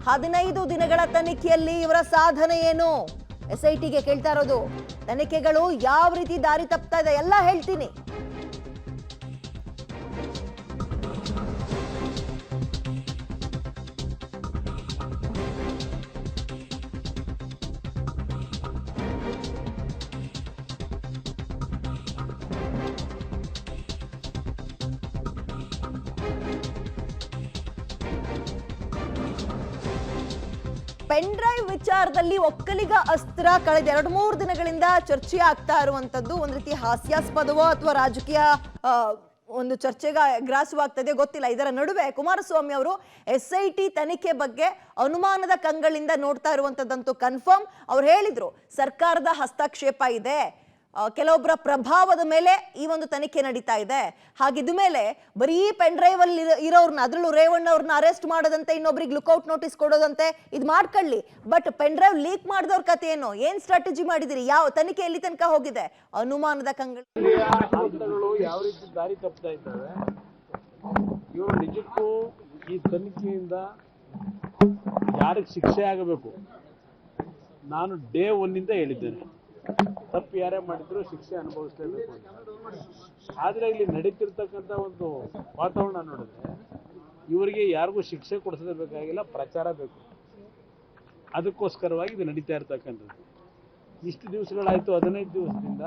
15 ದಿನಗಳ ತನಿಖೆಯಲ್ಲಿ ಇವರ ಸಾಧನೆ ಏನು? SITಗೆ ಕೇಳ್ತಾ ಇರೋದು. ತನಿಖೆಗಳು ಯಾವ ರೀತಿ ದಾರಿ ತಪ್ತಾ ಇದೆ ಎಲ್ಲ ಹೇಳ್ತೀನಿ. ಪೆನ್ ಡ್ರೈವ್ ವಿಚಾರದಲ್ಲಿ ಒಕ್ಕಲಿಗ ಅಸ್ತ್ರ ಕಳೆದ 2-3 ದಿನಗಳಿಂದ ಚರ್ಚೆ ಆಗ್ತಾ ಇರುವಂತದ್ದು ಒಂದು ರೀತಿ ಹಾಸ್ಯಾಸ್ಪದವೋ ಅಥವಾ ರಾಜಕೀಯ ಒಂದು ಚರ್ಚೆಗೆ ಗ್ರಾಸವಾಗ್ತದೆ ಗೊತ್ತಿಲ್ಲ. ಇದರ ನಡುವೆ ಕುಮಾರಸ್ವಾಮಿ ಅವರು SIT ತನಿಖೆ ಬಗ್ಗೆ ಅನುಮಾನದ ಕಂಗಳಿಂದ ನೋಡ್ತಾ ಇರುವಂತದ್ದಂತೂ ಕನ್ಫರ್ಮ್. ಅವ್ರು ಹೇಳಿದ್ರು ಸರ್ಕಾರದ ಹಸ್ತಕ್ಷೇಪ ಇದೆ, ಕೆಲವೊಬ್ಬರ ಪ್ರಭಾವದ ಮೇಲೆ ಈ ಒಂದು ತನಿಖೆ ನಡೀತಾ ಇದೆ. ಹಾಗಿದ್ದ ಮೇಲೆ ಬರೀ ಪೆನ್ ಡ್ರೈವ್ ಅಲ್ಲಿ ಇರೋರ್ನ, ಅದ್ರಲ್ಲೂ ರೇವಣ್ಣ ಅವ್ರನ್ನ ಅರೆಸ್ಟ್ ಮಾಡೋದಂತೆ, ಇನ್ನೊಬ್ರಿಗೆ ಲುಕ್ಔಟ್ ನೋಟಿಸ್ ಕೊಡೋದಂತೆ, ಇದು ಮಾಡ್ಕೊಳ್ಳಿ. ಬಟ್ ಪೆನ್ ಡ್ರೈವ್ ಲೀಕ್ ಮಾಡಿದವ್ರ ಕತೆ ಏನು, ಏನ್ ಸ್ಟ್ರಾಟಜಿ ಮಾಡಿದಿರಿ, ಯಾವ ತನಿಖೆ ಎಲ್ಲಿ ತನಕ ಹೋಗಿದೆ, ಅನುಮಾನದ ಕಂಗಳು ಯಾವ ರೀತಿ ದಾರಿ ತಪ್ತಾ ಇದ್ದಾರೆ. ಇವರು ನಿಜಕ್ಕೂ ಈ ತನಿಖೆಯಿಂದ ಯಾರಿಗೆ ಶಿಕ್ಷೆ ಆಗಬೇಕು, ನಾನು ಡೇ 1 ಇಂದ ಹೇಳಿದ್ದೇನೆ, ತಪ್ಪು ಯಾರೇ ಮಾಡಿದ್ರು ಶಿಕ್ಷೆ ಅನುಭವಿಸಲೇಬೇಕು ಅಂತ. ಆದರೆ ಇಲ್ಲಿ ನಡೀತಿರ್ತಕ್ಕಂಥ ಒಂದು ವಾತಾವರಣ ನೋಡಿದ್ರೆ ಇವರಿಗೆ ಯಾರಿಗೂ ಶಿಕ್ಷೆ ಕೊಡಿಸದೇ ಬೇಕಾಗಿಲ್ಲ, ಪ್ರಚಾರ ಬೇಕು. ಅದಕ್ಕೋಸ್ಕರವಾಗಿ ಇದು ನಡೀತಾ ಇರ್ತಕ್ಕಂಥದ್ದು. ಇಷ್ಟು ದಿವಸಗಳಾಯಿತು, 15 ದಿವಸದಿಂದ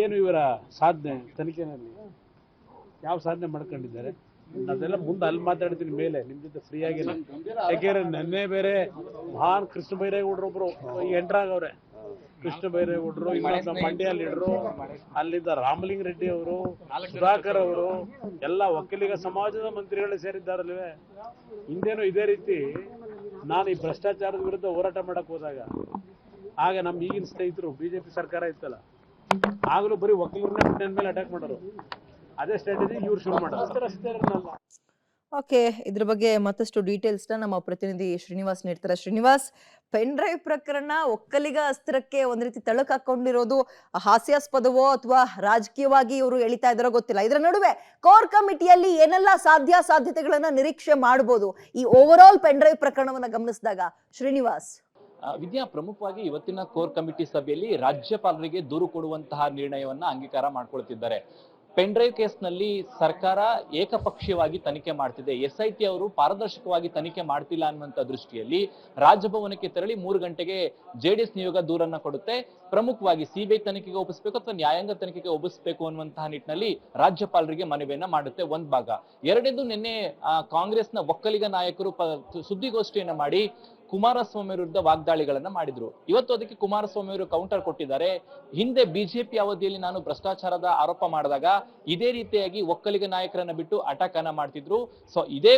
ಏನು ಇವರ ಸಾಧನೆ ತನಿಖೆಯಲ್ಲಿ ಯಾವ ಸಾಧನೆ ಮಾಡ್ಕೊಂಡಿದ್ದಾರೆ ಅದೆಲ್ಲ ಮುಂದೆ ಅಲ್ಲಿ ಮಾತಾಡ್ತೀನಿ ಮೇಲೆ ನಿಮ್ಮ ಜೊತೆ ಫ್ರೀ ಆಗಿಲ್ಲ. ಯಾಕೆಂದ್ರೆ ನೆನ್ನೆ ಬೇರೆ ಮಹಾನ್ ಕೃಷ್ಣ ಬೈರೇಗೌಡರೊಬ್ರು ಎಂಟ್ರಾಗವ್ರೆ. ಕೃಷ್ಣ ಬೈರೇಗೌಡರು, ಇನ್ನೊಂದು ಮಂಡ್ಯ ಲೀಡರು, ಅಲ್ಲಿದ್ದ ರಾಮಲಿಂಗ ರೆಡ್ಡಿ ಅವರು, ಸುಧಾಕರ್ ಅವರು ಎಲ್ಲ ಒಕ್ಕಲಿಗ ಸಮಾಜದ ಮಂತ್ರಿಗಳೇ ಸೇರಿದ್ದಾರಲ್ವೇ. ಹಿಂದೇನು ಇದೇ ರೀತಿ ನಾನು ಈ ಭ್ರಷ್ಟಾಚಾರದ ವಿರುದ್ಧ ಹೋರಾಟ ಮಾಡಕ್ ಹೋದಾಗ ಆಗ ನಮ್ಮ ಈಗಿನ ಸ್ನೇಹಿತರು BJP ಸರ್ಕಾರ ಇತ್ತಲ್ಲ, ಆಗಲೂ ಬರೀ ಒಕ್ಕಲಿಗರನ್ನ ನನ್ನ ಮೇಲೆ ಅಟ್ಯಾಕ್ ಮಾಡೋರು. ಅದೇ ಸ್ಟ್ರಾಟಜಿ ಇವ್ರು ಶುರು ಮಾಡೋದು. ಓಕೆ, ಇದ್ರ ಬಗ್ಗೆ ಮತ್ತಷ್ಟು ಡೀಟೇಲ್ಸ್ ನಮ್ಮ ಪ್ರತಿನಿಧಿ ಶ್ರೀನಿವಾಸ್ ನೀಡ್ತಾರೆ. ಶ್ರೀನಿವಾಸ್, ಪೆನ್ ಡ್ರೈವ್ ಪ್ರಕರಣ ಒಕ್ಕಲಿಗ ಅಸ್ತ್ರಕ್ಕೆ ಒಂದ್ ರೀತಿ ತಳಕ್ ಹಾಕೊಂಡಿರೋದು ಹಾಸ್ಯಾಸ್ಪದವೋ ಅಥವಾ ರಾಜಕೀಯವಾಗಿ ಇವರು ಎಳಿತಾ ಇದಾರೋ ಗೊತ್ತಿಲ್ಲ. ಇದರ ನಡುವೆ ಕೋರ್ ಕಮಿಟಿಯಲ್ಲಿ ಏನೆಲ್ಲ ಸಾಧ್ಯತೆಗಳನ್ನ ನಿರೀಕ್ಷೆ ಮಾಡಬಹುದು ಈ ಓವರ್ ಆಲ್ ಪೆನ್ ಡ್ರೈವ್ ಪ್ರಕರಣವನ್ನ ಗಮನಿಸಿದಾಗ? ಶ್ರೀನಿವಾಸ್, ವಿದ್ಯಾ, ಪ್ರಮುಖವಾಗಿ ಇವತ್ತಿನ ಕೋರ್ ಕಮಿಟಿ ಸಭೆಯಲ್ಲಿ ರಾಜ್ಯಪಾಲರಿಗೆ ದೂರು ಕೊಡುವಂತಹ ನಿರ್ಣಯವನ್ನ ಅಂಗೀಕಾರ ಮಾಡ್ಕೊಳ್ತಿದ್ದಾರೆ. ಪೆನ್ ಡ್ರೈವ್ ಕೇಸ್ನಲ್ಲಿ ಸರ್ಕಾರ ಏಕಪಕ್ಷೀಯವಾಗಿ ತನಿಖೆ ಮಾಡ್ತಿದೆ, SIT ಅವರು ಪಾರದರ್ಶಕವಾಗಿ ತನಿಖೆ ಮಾಡ್ತಿಲ್ಲ ಅನ್ನುವಂಥ ದೃಷ್ಟಿಯಲ್ಲಿ ರಾಜಭವನಕ್ಕೆ ತೆರಳಿ 3 ಗಂಟೆಗೆ JDS ನಿಯೋಗ ದೂರನ್ನ ಕೊಡುತ್ತೆ. ಪ್ರಮುಖವಾಗಿ CBI ತನಿಖೆಗೆ ಒಪ್ಪಿಸಬೇಕು ಅಥವಾ ನ್ಯಾಯಾಂಗ ತನಿಖೆಗೆ ಒಪ್ಪಿಸಬೇಕು ಅನ್ನುವಂತಹ ನಿಟ್ಟಿನಲ್ಲಿ ರಾಜ್ಯಪಾಲರಿಗೆ ಮನವಿಯನ್ನ ಮಾಡುತ್ತೆ ಒಂದು ಭಾಗ. ಎರಡನೇದು, ನಿನ್ನೆ ಕಾಂಗ್ರೆಸ್ನ ಒಕ್ಕಲಿಗ ನಾಯಕರು ಸುದ್ದಿಗೋಷ್ಠಿಯನ್ನ ಮಾಡಿ ಕುಮಾರಸ್ವಾಮಿ ವಿರುದ್ಧ ವಾಗ್ದಾಳಿಗಳನ್ನ ಮಾಡಿದ್ರು. ಇವತ್ತು ಅದಕ್ಕೆ ಕುಮಾರಸ್ವಾಮಿ ಅವರು ಕೌಂಟರ್ ಕೊಟ್ಟಿದ್ದಾರೆ. ಹಿಂದೆ BJP ಅವಧಿಯಲ್ಲಿ ನಾನು ಭ್ರಷ್ಟಾಚಾರದ ಆರೋಪ ಮಾಡಿದಾಗ ಇದೇ ರೀತಿಯಾಗಿ ಒಕ್ಕಲಿಗ ನಾಯಕರನ್ನ ಬಿಟ್ಟು ಅಟ್ಯಾಕ್ ಅನ್ನ ಮಾಡ್ತಿದ್ರು. ಸೊ ಇದೇ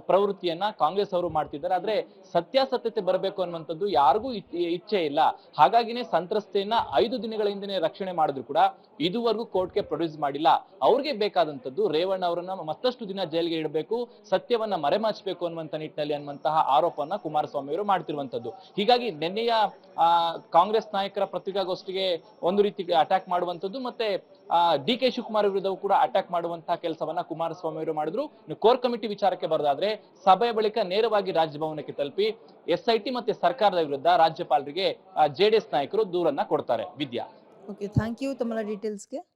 ಪ್ರವೃತ್ತಿಯನ್ನ ಕಾಂಗ್ರೆಸ್ ಅವರು ಮಾಡ್ತಿದ್ದಾರೆ. ಆದ್ರೆ ಸತ್ಯಾಸತ್ಯತೆ ಬರಬೇಕು ಅನ್ನುವಂಥದ್ದು ಯಾರಿಗೂ ಇಚ್ಛೆ ಇಲ್ಲ. ಹಾಗಾಗಿನೇ ಸಂತ್ರಸ್ತೆಯನ್ನ 5 ದಿನಗಳ ಹಿಂದೆ ರಕ್ಷಣೆ ಮಾಡಿದ್ರು ಕೂಡ ಇದುವರೆಗೂ ಕೋರ್ಟ್ಗೆ ಪ್ರೊಡ್ಯೂಸ್ ಮಾಡಿಲ್ಲ. ಅವ್ರಿಗೆ ಬೇಕಾದಂಥದ್ದು ರೇವಣ್ಣ ಅವರನ್ನ ಮತ್ತಷ್ಟು ದಿನ ಜೈಲಿಗೆ ಇಡಬೇಕು, ಸತ್ಯವನ್ನ ಮರೆಮಾಚಬೇಕು ಅನ್ನುವಂಥ ನಿಟ್ಟಿನಲ್ಲಿ ಅನ್ನುವಂತಹ ಆರೋಪವನ್ನ ಕುಮಾರಸ್ವಾಮಿ ಅವರು ಮಾಡ್ತಿರುವಂತದ್ದು. ಹೀಗಾಗಿ ನಿನ್ನೆಯ ಕಾಂಗ್ರೆಸ್ ನಾಯಕರ ಪತ್ರಿಕಾಗೋಷ್ಠಿಗೆ ಒಂದು ರೀತಿ ಅಟ್ಯಾಕ್ ಮಾಡುವಂತದ್ದು, ಮತ್ತೆ DK ಶಿವಕುಮಾರ್ ವಿರುದ್ಧವೂ ಕೂಡ ಅಟ್ಯಾಕ್ ಮಾಡುವಂತಹ ಕೆಲಸವನ್ನ ಕುಮಾರಸ್ವಾಮಿ ಅವರು ಮಾಡಿದ್ರು. ಕೋರ್ ಕಮಿಟಿ ವಿಚಾರಕ್ಕೆ ಬರೋದಾದ್ರೆ ಸಭೆಯ ಬಳಿಕ ನೇರವಾಗಿ ರಾಜಭವನಕ್ಕೆ ತಲುಪಿ SIT ಮತ್ತೆ ಸರ್ಕಾರದ ವಿರುದ್ಧ ರಾಜ್ಯಪಾಲರಿಗೆ JDS ನಾಯಕರು ದೂರನ್ನ ಕೊಡ್ತಾರೆ. ವಿದ್ಯಾ, ಓಕೆ, ಥ್ಯಾಂಕ್ ಯು ತಮ್ಮ ಡೀಟೇಲ್ಸ್ಗೆ.